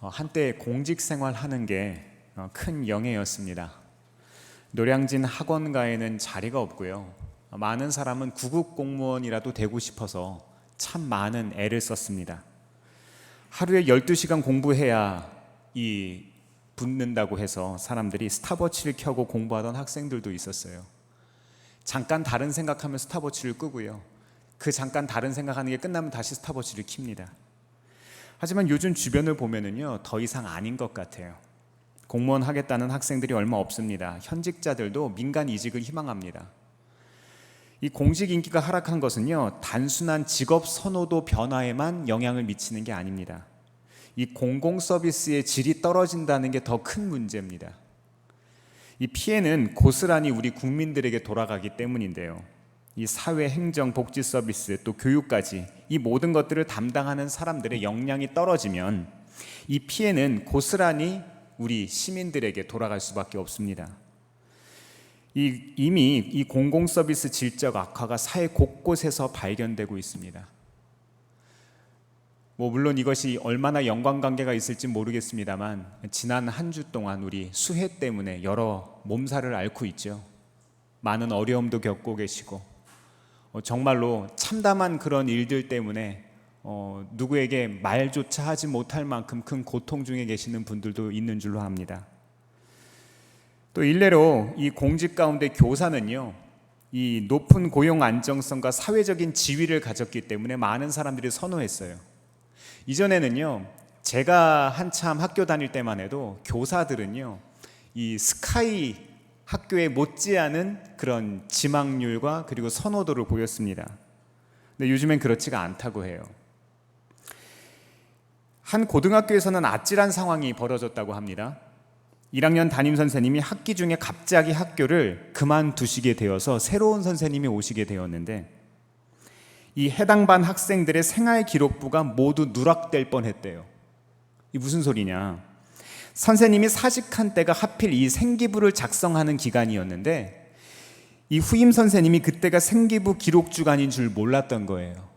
한때 공직 생활하는 게 큰 영예였습니다. 노량진 학원가에는 자리가 없고요. 많은 사람은 구급 공무원이라도 되고 싶어서 참 많은 애를 썼습니다. 하루에 12시간 공부해야 붙는다고 해서 사람들이 스탑워치를 켜고 공부하던 학생들도 있었어요. 잠깐 다른 생각하면 스탑워치를 끄고요. 그 잠깐 다른 생각하는 게 끝나면 다시 스탑워치를 켭니다. 하지만 요즘 주변을 보면은요, 더 이상 아닌 것 같아요. 공무원 하겠다는 학생들이 얼마 없습니다. 현직자들도 민간 이직을 희망합니다. 이 공직 인기가 하락한 것은요, 단순한 직업 선호도 변화에만 영향을 미치는 게 아닙니다. 이 공공 서비스의 질이 떨어진다는 게 더 큰 문제입니다. 이 피해는 고스란히 우리 국민들에게 돌아가기 때문인데요. 이 사회, 행정, 복지 서비스, 또 교육까지 이 모든 것들을 담당하는 사람들의 역량이 떨어지면 이 피해는 고스란히 우리 시민들에게 돌아갈 수밖에 없습니다. 이미 이 공공 서비스 질적 악화가 사회 곳곳에서 발견되고 있습니다. 물론 이것이 얼마나 연관관계가 있을지 모르겠습니다만 지난 한 주 동안 우리 수해 때문에 여러 몸살을 앓고 있죠. 많은 어려움도 겪고 계시고 정말로 참담한 그런 일들 때문에 누구에게 말조차 하지 못할 만큼 큰 고통 중에 계시는 분들도 있는 줄로 압니다. 또 일례로 이 공직 가운데 교사는요, 이 높은 고용 안정성과 사회적인 지위를 가졌기 때문에 많은 사람들이 선호했어요. 이전에는요, 제가 한참 학교 다닐 때만 해도 교사들은요, 이 스카이 학교에 못지않은 그런 지망률과 그리고 선호도를 보였습니다. 근데 요즘엔 그렇지가 않다고 해요. 한 고등학교에서는 아찔한 상황이 벌어졌다고 합니다. 1학년 담임 선생님이 학기 중에 갑자기 학교를 그만두시게 되어서 새로운 선생님이 오시게 되었는데 이 해당 반 학생들의 생활 기록부가 모두 누락될 뻔했대요. 이 무슨 소리냐? 선생님이 사직한 때가 하필 이 생기부를 작성하는 기간이었는데 이 후임 선생님이 그때가 생기부 기록 주간인 줄 몰랐던 거예요.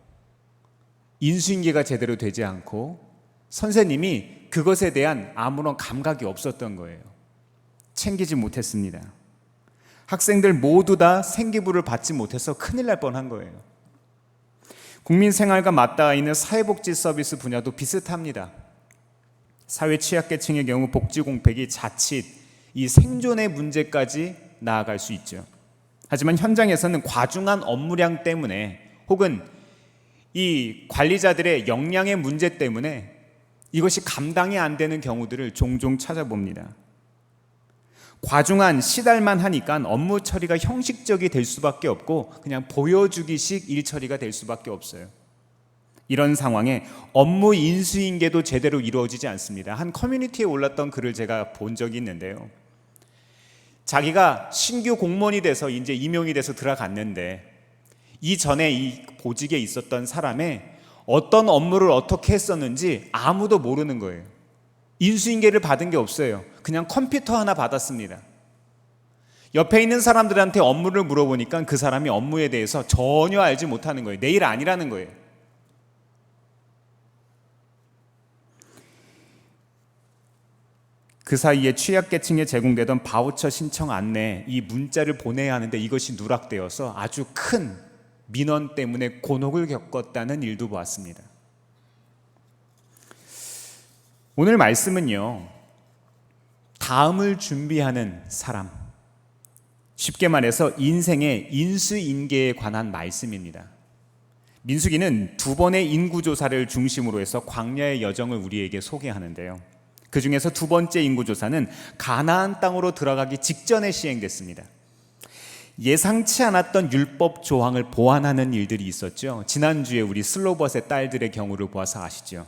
인수인계가 제대로 되지 않고 선생님이 그것에 대한 아무런 감각이 없었던 거예요. 챙기지 못했습니다. 학생들 모두 다 생기부를 받지 못해서 큰일 날 뻔한 거예요. 국민 생활과 맞닿아 있는 사회복지 서비스 분야도 비슷합니다. 사회 취약계층의 경우 복지 공백이 자칫 이 생존의 문제까지 나아갈 수 있죠. 하지만 현장에서는 과중한 업무량 때문에 혹은 이 관리자들의 역량의 문제 때문에 이것이 감당이 안 되는 경우들을 종종 찾아봅니다. 과중한 시달만 하니까 업무 처리가 형식적이 될 수밖에 없고 그냥 보여주기식 일 처리가 될 수밖에 없어요. 이런 상황에 업무 인수인계도 제대로 이루어지지 않습니다. 한 커뮤니티에 올랐던 글을 제가 본 적이 있는데요. 자기가 신규 공무원이 돼서 이제 임용이 돼서 들어갔는데 이전에 이 보직에 있었던 사람의 어떤 업무를 어떻게 했었는지 아무도 모르는 거예요. 인수인계를 받은 게 없어요. 그냥 컴퓨터 하나 받았습니다. 옆에 있는 사람들한테 업무를 물어보니까 그 사람이 업무에 대해서 전혀 알지 못하는 거예요. 내 일 아니라는 거예요. 그 사이에 취약계층에 제공되던 바우처 신청 안내 이 문자를 보내야 하는데 이것이 누락되어서 아주 큰 민원 때문에 곤혹을 겪었다는 일도 보았습니다. 오늘 말씀은요, 다음을 준비하는 사람, 쉽게 말해서 인생의 인수인계에 관한 말씀입니다. 민수기는 2번의 인구조사를 중심으로 해서 광야의 여정을 우리에게 소개하는데요. 그 중에서 2번째 인구조사는 가나안 땅으로 들어가기 직전에 시행됐습니다. 예상치 않았던 율법 조항을 보완하는 일들이 있었죠. 지난주에 우리 슬로벗의 딸들의 경우를 보아서 아시죠.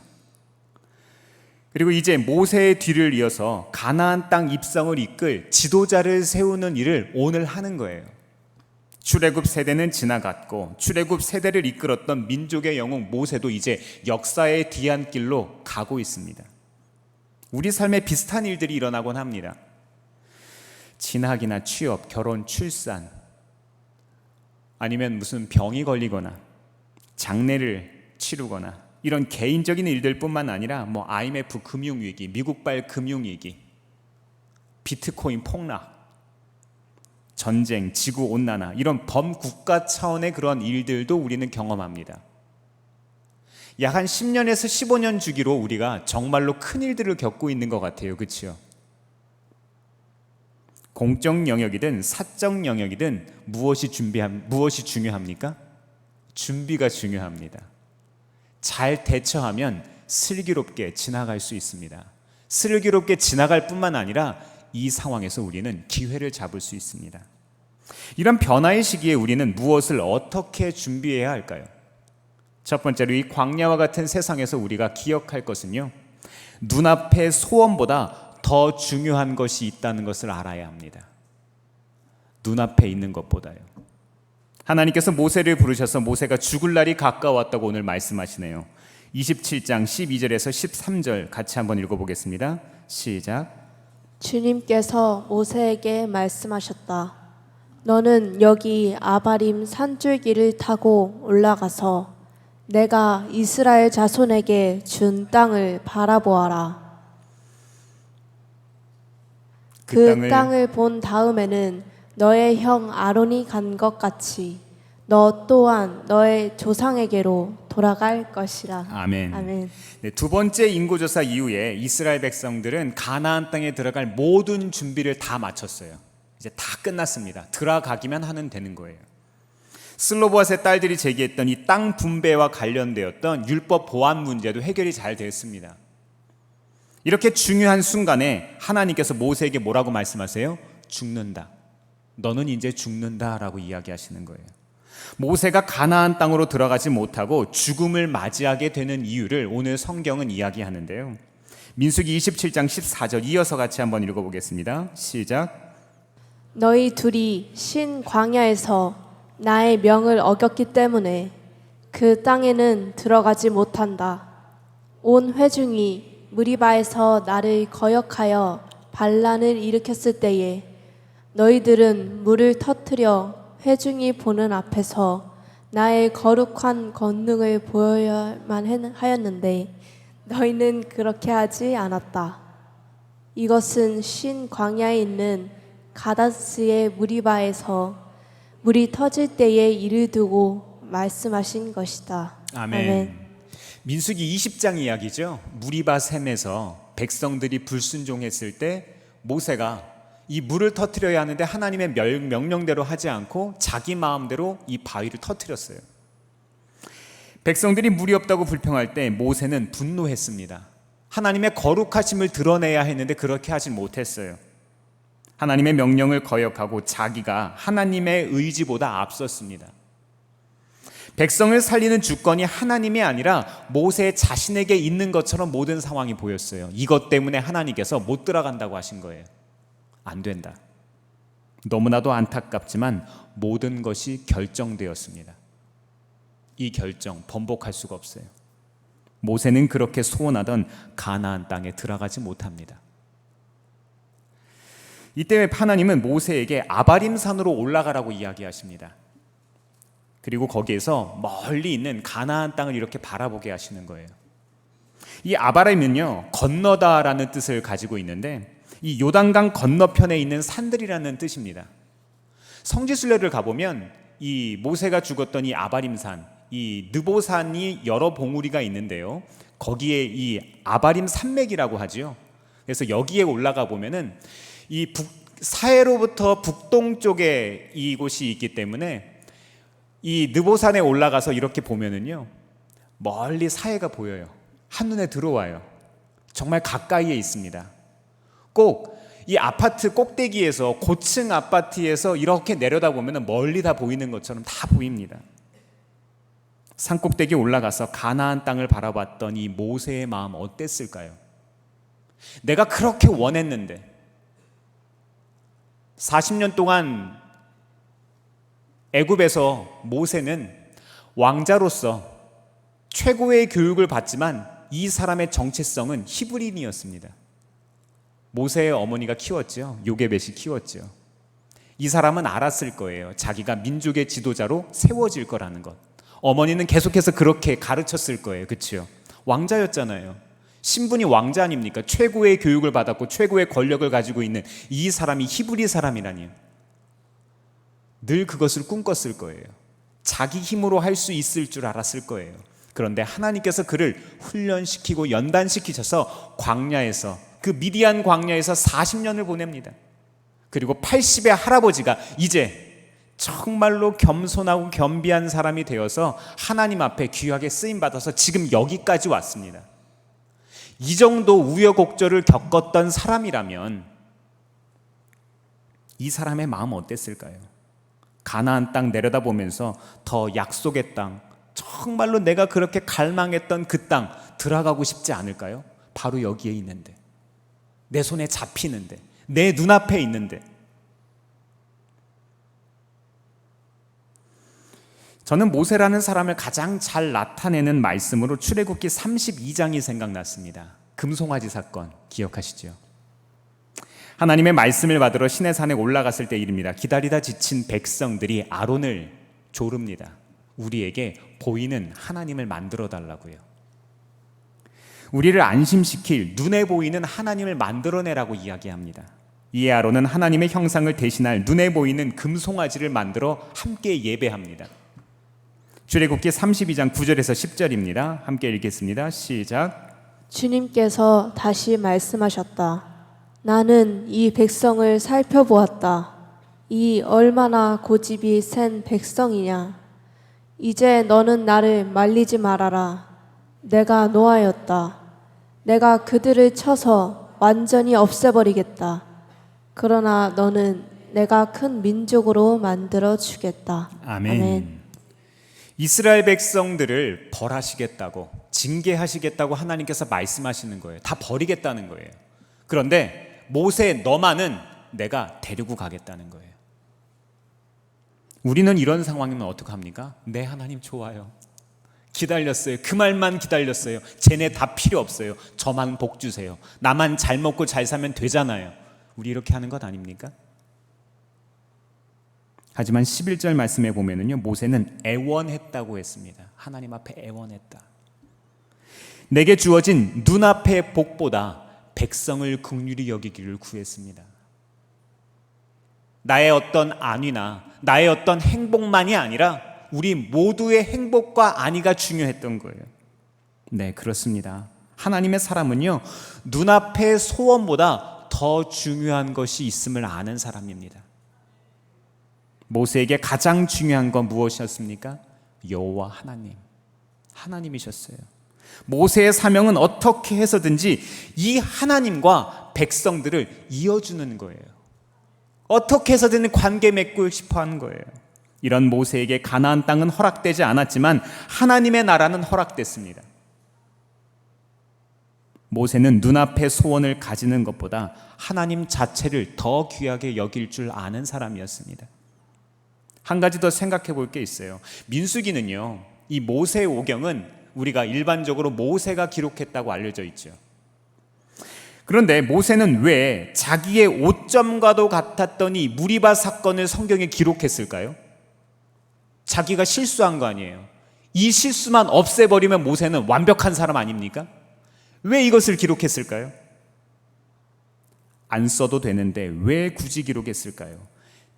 그리고 이제 모세의 뒤를 이어서 가나안 땅 입성을 이끌 지도자를 세우는 일을 오늘 하는 거예요. 출애굽 세대는 지나갔고 출애굽 세대를 이끌었던 민족의 영웅 모세도 이제 역사의 뒤안길로 가고 있습니다. 우리 삶에 비슷한 일들이 일어나곤 합니다. 진학이나 취업, 결혼, 출산, 아니면 무슨 병이 걸리거나 장례를 치르거나 이런 개인적인 일들뿐만 아니라 뭐 IMF 금융위기, 미국발 금융위기, 비트코인 폭락, 전쟁, 지구온난화, 이런 범국가 차원의 그런 일들도 우리는 경험합니다. 약 한 10년에서 15년 주기로 우리가 정말로 큰 일들을 겪고 있는 것 같아요. 그렇죠? 공적 영역이든 사적 영역이든 무엇이 중요합니까? 준비가 중요합니다. 잘 대처하면 슬기롭게 지나갈 수 있습니다. 슬기롭게 지나갈 뿐만 아니라 이 상황에서 우리는 기회를 잡을 수 있습니다. 이런 변화의 시기에 우리는 무엇을 어떻게 준비해야 할까요? 첫 번째로 이 광야와 같은 세상에서 우리가 기억할 것은요, 눈앞의 소원보다 더 중요한 것이 있다는 것을 알아야 합니다. 눈앞에 있는 것보다요. 하나님께서 모세를 부르셔서 모세가 죽을 날이 가까웠다고 오늘 말씀하시네요. 27장 12절에서 13절 같이 한번 읽어보겠습니다. 시작. 주님께서 모세에게 말씀하셨다. 너는 여기 아바림 산줄기를 타고 올라가서 내가 이스라엘 자손에게 준 땅을 바라보아라. 그 땅을 본 다음에는 너의 형 아론이 간 것 같이 너 또한 너의 조상에게로 돌아갈 것이라. 아멘. 아멘. 네, 두 번째 인구조사 이후에 이스라엘 백성들은 가나안 땅에 들어갈 모든 준비를 다 마쳤어요. 이제 다 끝났습니다. 들어가기만 하면 되는 거예요. 슬로보아스의 딸들이 제기했던 이 땅 분배와 관련되었던 율법 보완 문제도 해결이 잘 됐습니다. 이렇게 중요한 순간에 하나님께서 모세에게 뭐라고 말씀하세요? 죽는다. 너는 이제 죽는다라고 이야기하시는 거예요. 모세가 가나안 땅으로 들어가지 못하고 죽음을 맞이하게 되는 이유를 오늘 성경은 이야기하는데요. 민수기 27장 14절 이어서 같이 한번 읽어보겠습니다. 시작. 너희 둘이 신 광야에서 나의 명을 어겼기 때문에 그 땅에는 들어가지 못한다. 온 회중이 무리바에서 나를 거역하여 반란을 일으켰을 때에 너희들은 물을 터뜨려 회중이 보는 앞에서 나의 거룩한 권능을 보여야만 하였는데 너희는 그렇게 하지 않았다. 이것은 신 광야에 있는 가다스의 무리바에서 물이 터질 때에 이를 두고 말씀하신 것이다. 아멘. 민수기 20장 이야기죠. 무리바 샘에서 백성들이 불순종했을 때 모세가 이 물을 터뜨려야 하는데 하나님의 명령대로 하지 않고 자기 마음대로 이 바위를 터뜨렸어요. 백성들이 물이 없다고 불평할 때 모세는 분노했습니다. 하나님의 거룩하심을 드러내야 했는데 그렇게 하지 못했어요. 하나님의 명령을 거역하고 자기가 하나님의 의지보다 앞섰습니다. 백성을 살리는 주권이 하나님이 아니라 모세 자신에게 있는 것처럼 모든 상황이 보였어요. 이것 때문에 하나님께서 못 들어간다고 하신 거예요. 안 된다. 너무나도 안타깝지만 모든 것이 결정되었습니다. 이 결정 번복할 수가 없어요. 모세는 그렇게 소원하던 가나안 땅에 들어가지 못합니다. 이때 하나님은 모세에게 아바림 산으로 올라가라고 이야기하십니다. 그리고 거기에서 멀리 있는 가나안 땅을 이렇게 바라보게 하시는 거예요. 이 아바림은요, 건너다라는 뜻을 가지고 있는데 이 요단강 건너편에 있는 산들이라는 뜻입니다. 성지순례를 가보면 이 모세가 죽었던 이 아바림산, 이 느보산이 여러 봉우리가 있는데요. 거기에 이 아바림 산맥이라고 하죠. 그래서 여기에 올라가 보면은 이 사해로부터 북동쪽에 이곳이 있기 때문에 이 느보산에 올라가서 이렇게 보면은요, 멀리 사해가 보여요. 한눈에 들어와요. 정말 가까이에 있습니다. 꼭 이 아파트 꼭대기에서 고층 아파트에서 이렇게 내려다보면 멀리 다 보이는 것처럼 다 보입니다. 산 꼭대기에 올라가서 가나안 땅을 바라봤던 이 모세의 마음 어땠을까요? 내가 그렇게 원했는데 40년 동안 애굽에서 모세는 왕자로서 최고의 교육을 받지만 이 사람의 정체성은 히브리인이었습니다. 모세의 어머니가 키웠죠. 요게벳이 키웠죠. 이 사람은 알았을 거예요. 자기가 민족의 지도자로 세워질 거라는 것. 어머니는 계속해서 그렇게 가르쳤을 거예요. 그렇죠? 왕자였잖아요. 신분이 왕자 아닙니까? 최고의 교육을 받았고 최고의 권력을 가지고 있는 이 사람이 히브리 사람이라니요. 늘 그것을 꿈꿨을 거예요. 자기 힘으로 할 수 있을 줄 알았을 거예요. 그런데 하나님께서 그를 훈련시키고 연단시키셔서 광야에서, 그 미디안 광야에서 40년을 보냅니다. 그리고 80의 할아버지가 이제 정말로 겸손하고 겸비한 사람이 되어서 하나님 앞에 귀하게 쓰임받아서 지금 여기까지 왔습니다. 이 정도 우여곡절을 겪었던 사람이라면 이 사람의 마음 어땠을까요? 가나안 땅 내려다보면서 더 약속의 땅, 정말로 내가 그렇게 갈망했던 그 땅 들어가고 싶지 않을까요? 바로 여기에 있는데, 내 손에 잡히는데, 내 눈앞에 있는데. 저는 모세라는 사람을 가장 잘 나타내는 말씀으로 출애굽기 32장이 생각났습니다. 금송아지 사건 기억하시죠? 하나님의 말씀을 받으러 시내산에 올라갔을 때 일입니다. 기다리다 지친 백성들이 아론을 조릅니다. 우리에게 보이는 하나님을 만들어 달라고요. 우리를 안심시킬 눈에 보이는 하나님을 만들어내라고 이야기합니다. 이에 아론은 하나님의 형상을 대신할 눈에 보이는 금송아지를 만들어 함께 예배합니다. 출애굽기 32장 9절에서 10절입니다. 함께 읽겠습니다. 시작. 주님께서 다시 말씀하셨다. 나는 이 백성을 살펴보았다. 이 얼마나 고집이 센 백성이냐. 이제 너는 나를 말리지 말아라. 내가 노하였다. 내가 그들을 쳐서 완전히 없애버리겠다. 그러나 너는 내가 큰 민족으로 만들어 주겠다. 아멘. 이스라엘 백성들을 벌하시겠다고, 징계하시겠다고 하나님께서 말씀하시는 거예요. 다 버리겠다는 거예요. 그런데 모세 너만은 내가 데리고 가겠다는 거예요. 우리는 이런 상황이면 어떡합니까? 네, 하나님 좋아요. 기다렸어요. 그 말만 기다렸어요. 쟤네 다 필요 없어요. 저만 복 주세요. 나만 잘 먹고 잘 살면 되잖아요. 우리 이렇게 하는 것 아닙니까? 하지만 11절 말씀에 보면은요, 모세는 애원했다고 했습니다. 하나님 앞에 애원했다. 내게 주어진 눈앞의 복보다 백성을 긍휼히 여기기를 구했습니다. 나의 어떤 안위나 나의 어떤 행복만이 아니라 우리 모두의 행복과 안위가 중요했던 거예요. 네, 그렇습니다. 하나님의 사람은요, 눈앞의 소원보다 더 중요한 것이 있음을 아는 사람입니다. 모세에게 가장 중요한 건 무엇이었습니까? 여호와 하나님, 하나님이셨어요. 모세의 사명은 어떻게 해서든지 이 하나님과 백성들을 이어주는 거예요. 어떻게 해서든 관계 맺고 싶어 하는 거예요. 이런 모세에게 가나안 땅은 허락되지 않았지만 하나님의 나라는 허락됐습니다. 모세는 눈앞의 소원을 가지는 것보다 하나님 자체를 더 귀하게 여길 줄 아는 사람이었습니다. 한 가지 더 생각해 볼 게 있어요. 민수기는요, 이 모세 오경은 우리가 일반적으로 모세가 기록했다고 알려져 있죠. 그런데 모세는 왜 자기의 오점과도 같았던 이 무리바 사건을 성경에 기록했을까요? 자기가 실수한 거 아니에요. 이 실수만 없애버리면 모세는 완벽한 사람 아닙니까? 왜 이것을 기록했을까요? 안 써도 되는데 왜 굳이 기록했을까요?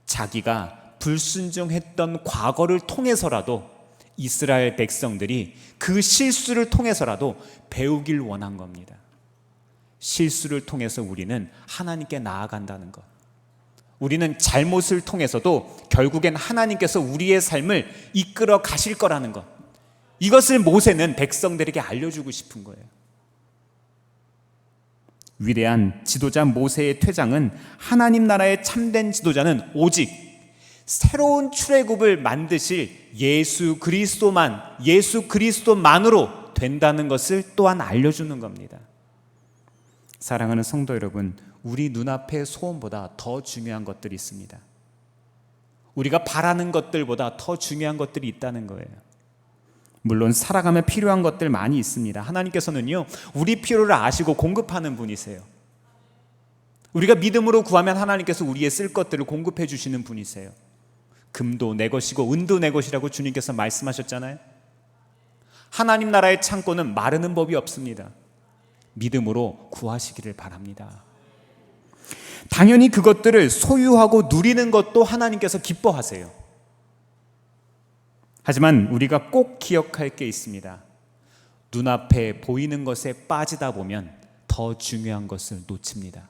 자기가 불순종했던 과거를 통해서라도 이스라엘 백성들이 그 실수를 통해서라도 배우길 원한 겁니다. 실수를 통해서 우리는 하나님께 나아간다는 것, 우리는 잘못을 통해서도 결국엔 하나님께서 우리의 삶을 이끌어 가실 거라는 것, 이것을 모세는 백성들에게 알려주고 싶은 거예요. 위대한 지도자 모세의 퇴장은 하나님 나라의 참된 지도자는 오직 새로운 출애굽을 만드실 예수 그리스도만으로 된다는 것을 또한 알려주는 겁니다. 사랑하는 성도 여러분, 우리 눈앞의 소원보다 더 중요한 것들이 있습니다. 우리가 바라는 것들보다 더 중요한 것들이 있다는 거예요. 물론 살아가며 필요한 것들 많이 있습니다. 하나님께서는요, 우리 필요를 아시고 공급하는 분이세요. 우리가 믿음으로 구하면 하나님께서 우리의 쓸 것들을 공급해 주시는 분이세요. 금도 내 것이고 은도 내 것이라고 주님께서 말씀하셨잖아요. 하나님 나라의 창고는 마르는 법이 없습니다. 믿음으로 구하시기를 바랍니다. 당연히 그것들을 소유하고 누리는 것도 하나님께서 기뻐하세요. 하지만 우리가 꼭 기억할 게 있습니다. 눈앞에 보이는 것에 빠지다 보면 더 중요한 것을 놓칩니다.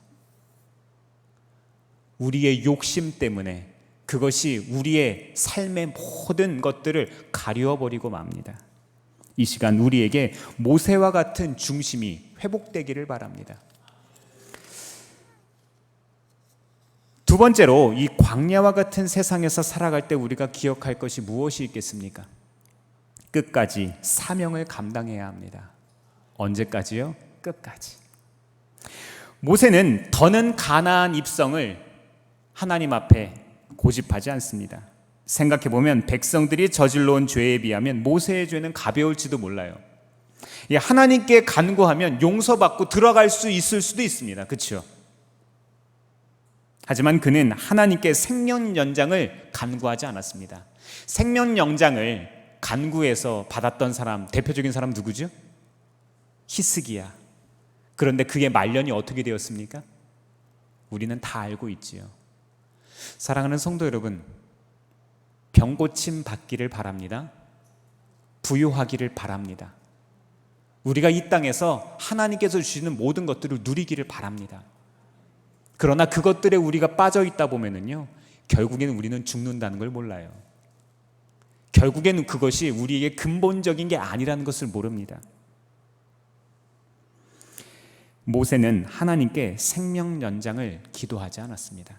우리의 욕심 때문에 그것이 우리의 삶의 모든 것들을 가리워버리고 맙니다. 이 시간 우리에게 모세와 같은 중심이 회복되기를 바랍니다. 두 번째로 이 광야와 같은 세상에서 살아갈 때 우리가 기억할 것이 무엇이 있겠습니까? 끝까지 사명을 감당해야 합니다. 언제까지요? 끝까지. 모세는 더는 가나안 입성을 하나님 앞에 고집하지 않습니다. 생각해보면 백성들이 저질러온 죄에 비하면 모세의 죄는 가벼울지도 몰라요. 하나님께 간구하면 용서받고 들어갈 수 있을 수도 있습니다. 그렇죠? 하지만 그는 하나님께 생명 연장을 간구하지 않았습니다. 생명 연장을 간구해서 받았던 사람, 대표적인 사람 누구죠? 히스기야. 그런데 그의 말년이 어떻게 되었습니까? 우리는 다 알고 있지요. 사랑하는 성도 여러분, 병고침 받기를 바랍니다. 부유하기를 바랍니다. 우리가 이 땅에서 하나님께서 주시는 모든 것들을 누리기를 바랍니다. 그러나 그것들에 우리가 빠져 있다 보면은요, 결국에는 우리는 죽는다는 걸 몰라요. 결국에는 그것이 우리에게 근본적인 게 아니라는 것을 모릅니다. 모세는 하나님께 생명 연장을 기도하지 않았습니다.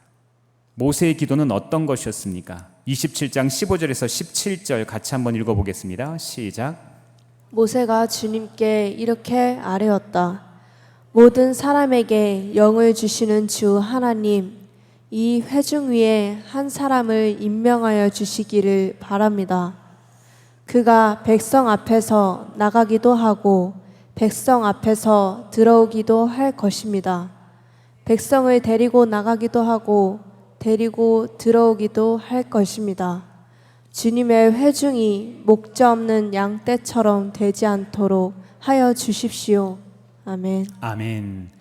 모세의 기도는 어떤 것이었습니까? 27장 15절에서 17절 같이 한번 읽어보겠습니다. 시작. 모세가 주님께 이렇게 아뢰었다. 모든 사람에게 영을 주시는 주 하나님, 이 회중 위에 한 사람을 임명하여 주시기를 바랍니다. 그가 백성 앞에서 나가기도 하고 백성 앞에서 들어오기도 할 것입니다. 백성을 데리고 나가기도 하고 데리고 들어오기도 할 것입니다. 주님의 회중이 목자 없는 양떼처럼 되지 않도록 하여 주십시오. 아멘. 아멘.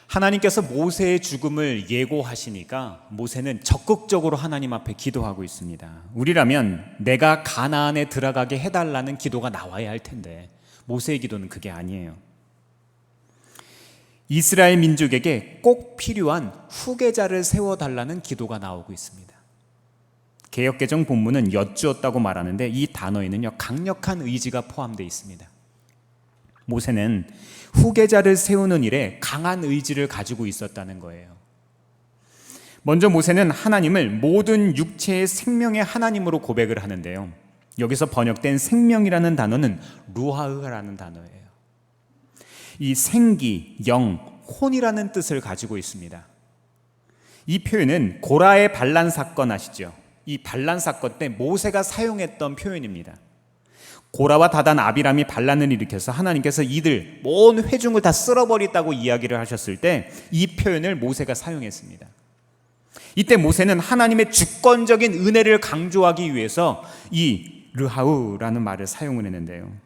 하나님께서 모세의 죽음을 예고하시니까 모세는 적극적으로 하나님 앞에 기도하고 있습니다. 우리라면 내가 가나안에 들어가게 해달라는 기도가 나와야 할 텐데 모세의 기도는 그게 아니에요. 이스라엘 민족에게 꼭 필요한 후계자를 세워달라는 기도가 나오고 있습니다. 개역개정 본문은 여쭈었다고 말하는데 이 단어에는요, 강력한 의지가 포함되어 있습니다. 모세는 후계자를 세우는 일에 강한 의지를 가지고 있었다는 거예요. 먼저 모세는 하나님을 모든 육체의 생명의 하나님으로 고백을 하는데요, 여기서 번역된 생명이라는 단어는 루하흐라는 단어예요. 이 생기, 영, 혼이라는 뜻을 가지고 있습니다. 이 표현은 고라의 반란 사건 아시죠? 이 반란 사건 때 모세가 사용했던 표현입니다. 고라와 다단 아비람이 반란을 일으켜서 하나님께서 이들 온 회중을 다 쓸어버리다고 이야기를 하셨을 때 이 표현을 모세가 사용했습니다. 이때 모세는 하나님의 주권적인 은혜를 강조하기 위해서 이 르하우라는 말을 사용을 했는데요,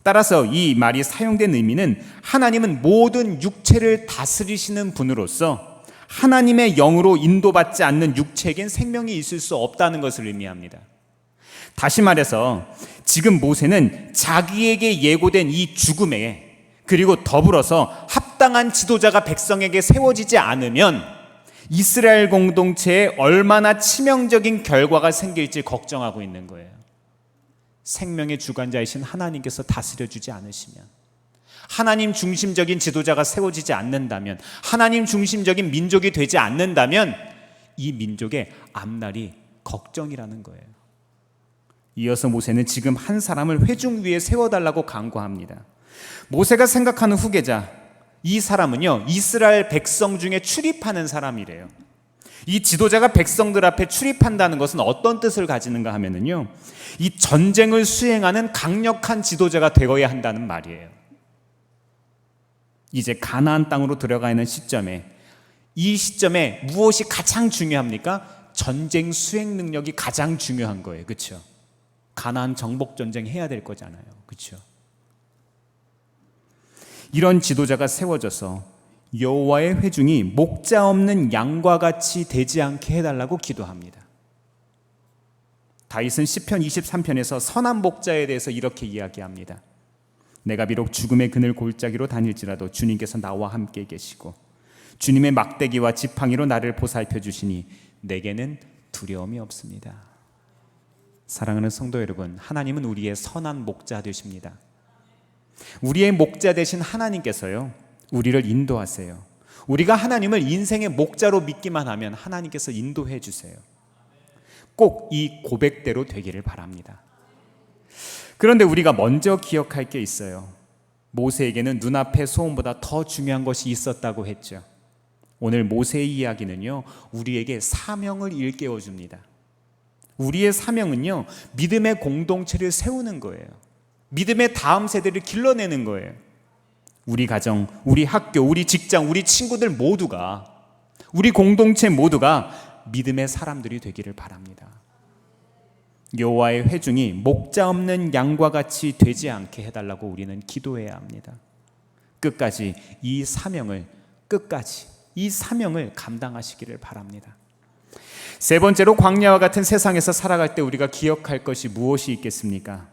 따라서 이 말이 사용된 의미는 하나님은 모든 육체를 다스리시는 분으로서 하나님의 영으로 인도받지 않는 육체에겐 생명이 있을 수 없다는 것을 의미합니다. 다시 말해서 지금 모세는 자기에게 예고된 이 죽음에, 그리고 더불어서 합당한 지도자가 백성에게 세워지지 않으면 이스라엘 공동체에 얼마나 치명적인 결과가 생길지 걱정하고 있는 거예요. 생명의 주관자이신 하나님께서 다스려주지 않으시면, 하나님 중심적인 지도자가 세워지지 않는다면, 하나님 중심적인 민족이 되지 않는다면 이 민족의 앞날이 걱정이라는 거예요. 이어서 모세는 지금 한 사람을 회중 위에 세워달라고 간구합니다. 모세가 생각하는 후계자, 이 사람은요, 이스라엘 백성 중에 출입하는 사람이래요. 이 지도자가 백성들 앞에 출입한다는 것은 어떤 뜻을 가지는가 하면은요, 이 전쟁을 수행하는 강력한 지도자가 되어야 한다는 말이에요. 이제 가나안 땅으로 들어가는 시점에, 이 시점에 무엇이 가장 중요합니까? 전쟁 수행 능력이 가장 중요한 거예요. 그렇죠? 가나안 정복 전쟁 해야 될 거잖아요. 그렇죠? 이런 지도자가 세워져서 여호와의 회중이 목자 없는 양과 같이 되지 않게 해달라고 기도합니다. 다윗은 시편 23편에서 선한 목자에 대해서 이렇게 이야기합니다. 내가 비록 죽음의 그늘 골짜기로 다닐지라도 주님께서 나와 함께 계시고 주님의 막대기와 지팡이로 나를 보살펴 주시니 내게는 두려움이 없습니다. 사랑하는 성도 여러분, 하나님은 우리의 선한 목자 되십니다. 우리의 목자 되신 하나님께서요, 우리를 인도하세요. 우리가 하나님을 인생의 목자로 믿기만 하면 하나님께서 인도해 주세요. 꼭 이 고백대로 되기를 바랍니다. 그런데 우리가 먼저 기억할 게 있어요. 모세에게는 눈앞의 소원보다 더 중요한 것이 있었다고 했죠. 오늘 모세의 이야기는요, 우리에게 사명을 일깨워 줍니다. 우리의 사명은요, 믿음의 공동체를 세우는 거예요. 믿음의 다음 세대를 길러내는 거예요. 우리 가정, 우리 학교, 우리 직장, 우리 친구들 모두가, 우리 공동체 모두가 믿음의 사람들이 되기를 바랍니다. 여호와의 회중이 목자 없는 양과 같이 되지 않게 해달라고 우리는 기도해야 합니다. 끝까지 이 사명을 감당하시기를 바랍니다. 세 번째로, 광야와 같은 세상에서 살아갈 때 우리가 기억할 것이 무엇이 있겠습니까?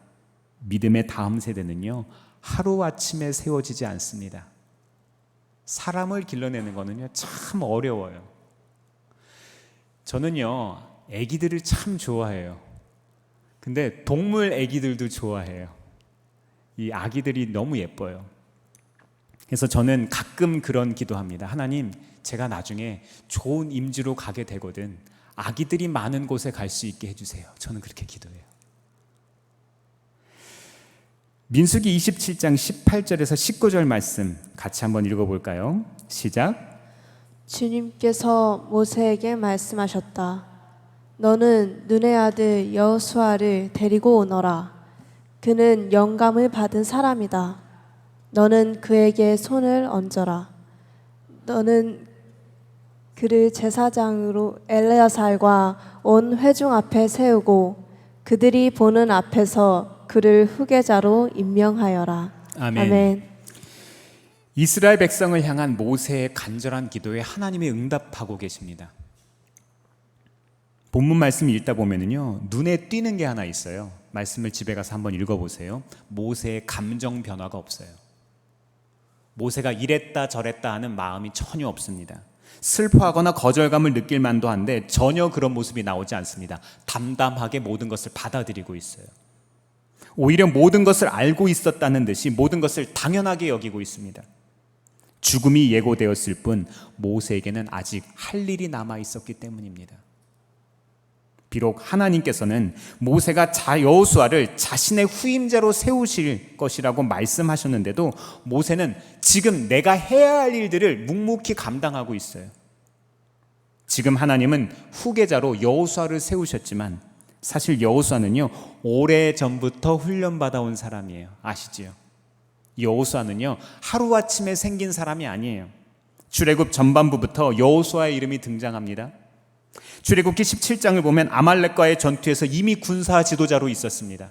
믿음의 다음 세대는요, 하루아침에 세워지지 않습니다. 사람을 길러내는 거는요, 참 어려워요. 저는요, 아기들을 참 좋아해요. 근데 동물 아기들도 좋아해요. 이 아기들이 너무 예뻐요. 그래서 저는 가끔 그런 기도합니다. 하나님, 제가 나중에 좋은 임지로 가게 되거든 아기들이 많은 곳에 갈 수 있게 해주세요. 저는 그렇게 기도해요. 민수기 27장 18절에서 19절 말씀 같이 한번 읽어볼까요? 시작. 주님께서 모세에게 말씀하셨다. 너는 눈의 아들 여호수아를 데리고 오너라. 그는 영감을 받은 사람이다. 너는 그에게 손을 얹어라. 너는 그를 제사장으로 엘레아살과 온 회중 앞에 세우고 그들이 보는 앞에서 그를 후계자로 임명하여라. 아멘. 이스라엘 백성을 향한 모세의 간절한 기도에 하나님이 응답하고 계십니다. 본문 말씀 읽다 보면은요, 눈에 띄는 게 하나 있어요. 말씀을 집에 가서 한번 읽어보세요. 모세의 감정 변화가 없어요. 모세가 이랬다 저랬다 하는 마음이 전혀 없습니다. 슬퍼하거나 거절감을 느낄 만도 한데 전혀 그런 모습이 나오지 않습니다. 담담하게 모든 것을 받아들이고 있어요. 오히려 모든 것을 알고 있었다는 듯이 모든 것을 당연하게 여기고 있습니다. 죽음이 예고되었을 뿐 모세에게는 아직 할 일이 남아 있었기 때문입니다. 비록 하나님께서는 모세가 여호수아를 자신의 후임자로 세우실 것이라고 말씀하셨는데도 모세는 지금 내가 해야 할 일들을 묵묵히 감당하고 있어요. 지금 하나님은 후계자로 여호수아를 세우셨지만 사실 여호수아는요, 오래전부터 훈련받아온 사람이에요. 아시지요? 여호수아는요, 하루아침에 생긴 사람이 아니에요. 출애굽 전반부부터 여호수아의 이름이 등장합니다. 출애굽기 17장을 보면 아말렉과의 전투에서 이미 군사 지도자로 있었습니다.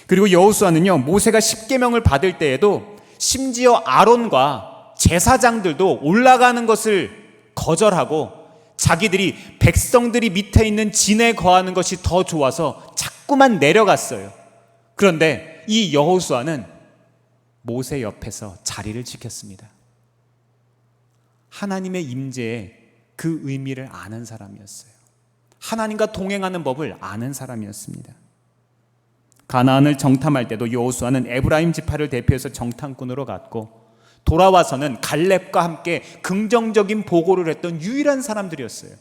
그리고 여호수아는요, 모세가 십계명을 받을 때에도 심지어 아론과 제사장들도 올라가는 것을 거절하고 자기들이 백성들이 밑에 있는 진에 거하는 것이 더 좋아서 자꾸만 내려갔어요. 그런데 이 여호수아는 모세 옆에서 자리를 지켰습니다. 하나님의 임재에 그 의미를 아는 사람이었어요. 하나님과 동행하는 법을 아는 사람이었습니다. 가나안을 정탐할 때도 여호수아는 에브라임 지파를 대표해서 정탐꾼으로 갔고 돌아와서는 갈렙과 함께 긍정적인 보고를 했던 유일한 사람들이었어요.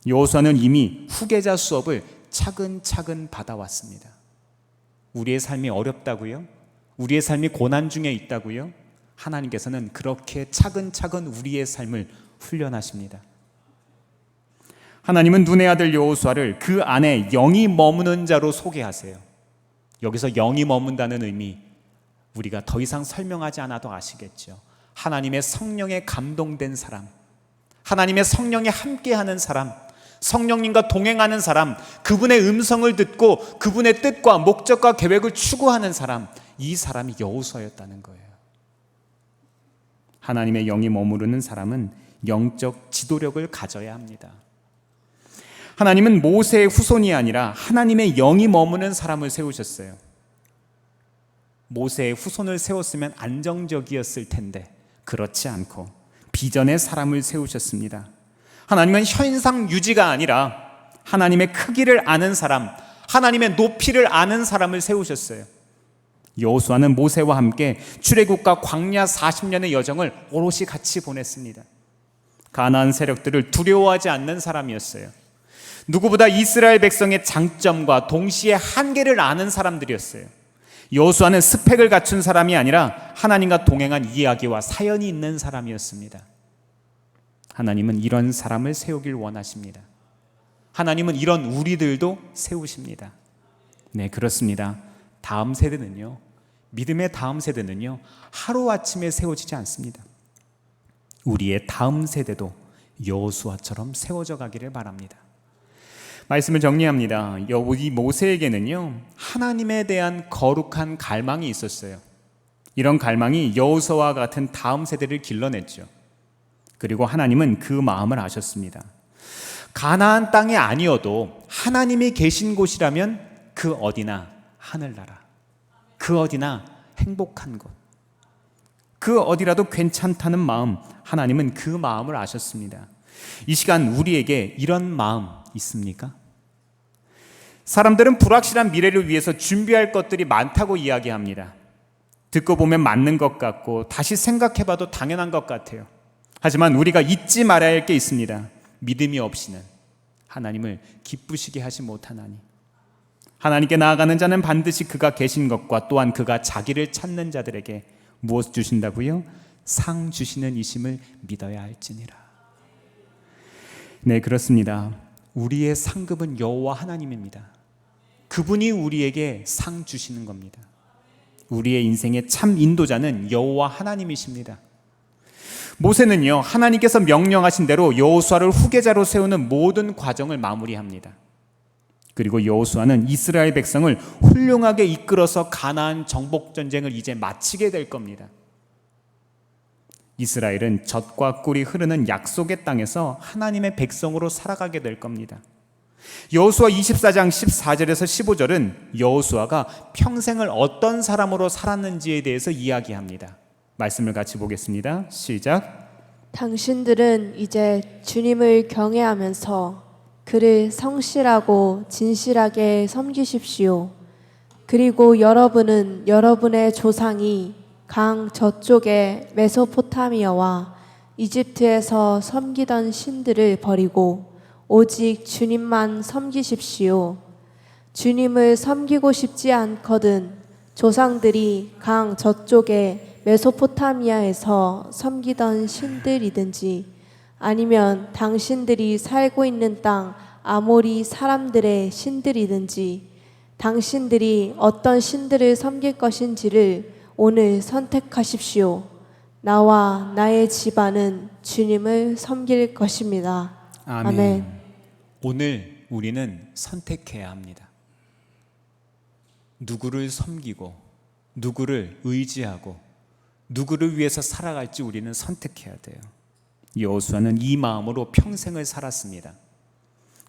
여호수아는 이미 후계자 수업을 차근차근 받아왔습니다. 우리의 삶이 어렵다고요? 우리의 삶이 고난 중에 있다고요? 하나님께서는 그렇게 차근차근 우리의 삶을 훈련하십니다. 하나님은 눈의 아들 여호수아를 그 안에 영이 머무는 자로 소개하세요. 여기서 영이 머문다는 의미 우리가 더 이상 설명하지 않아도 아시겠죠. 하나님의 성령에 감동된 사람, 하나님의 성령에 함께하는 사람, 성령님과 동행하는 사람, 그분의 음성을 듣고 그분의 뜻과 목적과 계획을 추구하는 사람, 이 사람이 여호수아였다는 거예요. 하나님의 영이 머무르는 사람은 영적 지도력을 가져야 합니다. 하나님은 모세의 후손이 아니라 하나님의 영이 머무는 사람을 세우셨어요. 모세의 후손을 세웠으면 안정적이었을 텐데 그렇지 않고 비전의 사람을 세우셨습니다. 하나님은 현상 유지가 아니라 하나님의 크기를 아는 사람, 하나님의 높이를 아는 사람을 세우셨어요. 여호수아는 모세와 함께 출애굽과 광야 40년의 여정을 오롯이 같이 보냈습니다. 가나안 세력들을 두려워하지 않는 사람이었어요. 누구보다 이스라엘 백성의 장점과 동시에 한계를 아는 사람들이었어요. 여호수아는 스펙을 갖춘 사람이 아니라 하나님과 동행한 이야기와 사연이 있는 사람이었습니다. 하나님은 이런 사람을 세우길 원하십니다. 하나님은 이런 우리들도 세우십니다. 네, 그렇습니다. 다음 세대는요, 믿음의 다음 세대는요, 하루아침에 세워지지 않습니다. 우리의 다음 세대도 여호수아처럼 세워져 가기를 바랍니다. 말씀을 정리합니다. 이 모세에게는요, 하나님에 대한 거룩한 갈망이 있었어요. 이런 갈망이 여호수아와 같은 다음 세대를 길러냈죠. 그리고 하나님은 그 마음을 아셨습니다. 가나안 땅이 아니어도 하나님이 계신 곳이라면 그 어디나 하늘나라, 그 어디나 행복한 곳, 그 어디라도 괜찮다는 마음, 하나님은 그 마음을 아셨습니다. 이 시간 우리에게 이런 마음 있습니까? 사람들은 불확실한 미래를 위해서 준비할 것들이 많다고 이야기합니다. 듣고 보면 맞는 것 같고 다시 생각해봐도 당연한 것 같아요. 하지만 우리가 잊지 말아야 할 게 있습니다. 믿음이 없이는 하나님을 기쁘시게 하지 못하나니, 하나님께 나아가는 자는 반드시 그가 계신 것과 또한 그가 자기를 찾는 자들에게 무엇 주신다고요? 상 주시는 이심을 믿어야 할지니라. 네, 그렇습니다. 우리의 상급은 여호와 하나님입니다. 그분이 우리에게 상 주시는 겁니다. 우리의 인생의 참 인도자는 여호와 하나님이십니다. 모세는요, 하나님께서 명령하신 대로 여호수아를 후계자로 세우는 모든 과정을 마무리합니다. 그리고 여호수아는 이스라엘 백성을 훌륭하게 이끌어서 가나안 정복 전쟁을 이제 마치게 될 겁니다. 이스라엘은 젖과 꿀이 흐르는 약속의 땅에서 하나님의 백성으로 살아가게 될 겁니다. 여호수아 24장 14절에서 15절은 여호수아가 평생을 어떤 사람으로 살았는지에 대해서 이야기합니다. 말씀을 같이 보겠습니다. 시작. 당신들은 이제 주님을 경외하면서 그를 성실하고 진실하게 섬기십시오. 그리고 여러분은 여러분의 조상이 강 저쪽의 메소포타미아와 이집트에서 섬기던 신들을 버리고 오직 주님만 섬기십시오. 주님을 섬기고 싶지 않거든 조상들이 강 저쪽에 메소포타미아에서 섬기던 신들이든지 아니면 당신들이 살고 있는 땅 아모리 사람들의 신들이든지 당신들이 어떤 신들을 섬길 것인지를 오늘 선택하십시오. 나와 나의 집안은 주님을 섬길 것입니다. 아멘. 오늘 우리는 선택해야 합니다. 누구를 섬기고 누구를 의지하고 누구를 위해서 살아갈지 우리는 선택해야 돼요. 여호수아는 이 마음으로 평생을 살았습니다.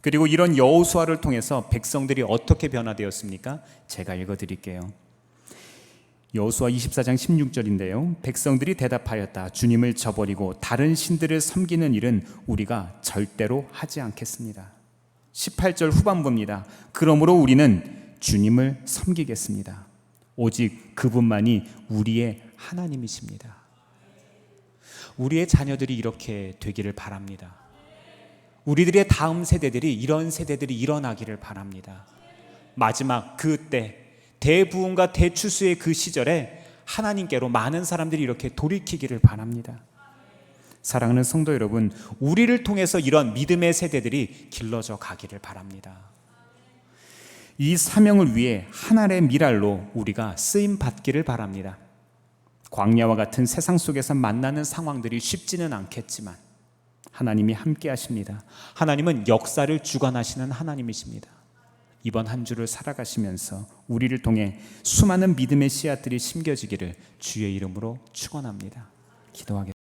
그리고 이런 여호수아를 통해서 백성들이 어떻게 변화되었습니까? 제가 읽어드릴게요. 여호수아 24장 16절인데요. 백성들이 대답하였다. 주님을 저버리고 다른 신들을 섬기는 일은 우리가 절대로 하지 않겠습니다. 18절 후반부입니다. 그러므로 우리는 주님을 섬기겠습니다. 오직 그분만이 우리의 하나님이십니다. 우리의 자녀들이 이렇게 되기를 바랍니다. 우리들의 다음 세대들이 이런 세대들이 일어나기를 바랍니다. 마지막 그때 대부흥과 대추수의 그 시절에 하나님께로 많은 사람들이 이렇게 돌이키기를 바랍니다. 사랑하는 성도 여러분, 우리를 통해서 이런 믿음의 세대들이 길러져 가기를 바랍니다. 이 사명을 위해 하늘의 미랄로 우리가 쓰임 받기를 바랍니다. 광야와 같은 세상 속에서 만나는 상황들이 쉽지는 않겠지만 하나님이 함께 하십니다. 하나님은 역사를 주관하시는 하나님이십니다. 이번 한 주를 살아가시면서 우리를 통해 수많은 믿음의 씨앗들이 심겨지기를 주의 이름으로 축원합니다. 기도하겠습니다.